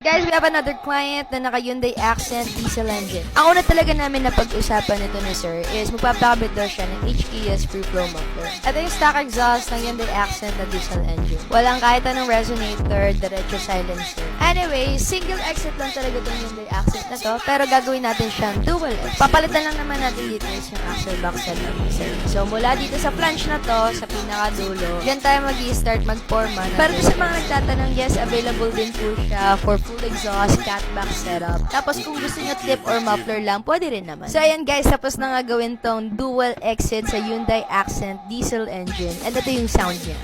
Guys, we have another client na naka Hyundai Accent diesel engine. Ang una talaga namin na pag-usapan nito ni sir is magpapakabit daw siya ng HKS free flow muffler. Ito yung stock exhaust ng Hyundai Accent na diesel engine. Walang kahit anong resonator, diretso silencer. Anyway, single exit lang talaga itong Hyundai Accent na to, pero gagawin natin siyang dual exit. Papalitan lang naman natin dito yung axle box setup. So mula dito sa flange na to, sa pinakadulo, diyan tayo mag-i-start mag-forma. Pero sa mga nagtatanong, yes, available din po siya for full exhaust, catback setup. Tapos kung gusto nyo tip or muffler lang, pwede rin naman. So ayan guys, tapos na nga gawin tong dual exit sa Hyundai Accent diesel engine. And ito yung sound niya.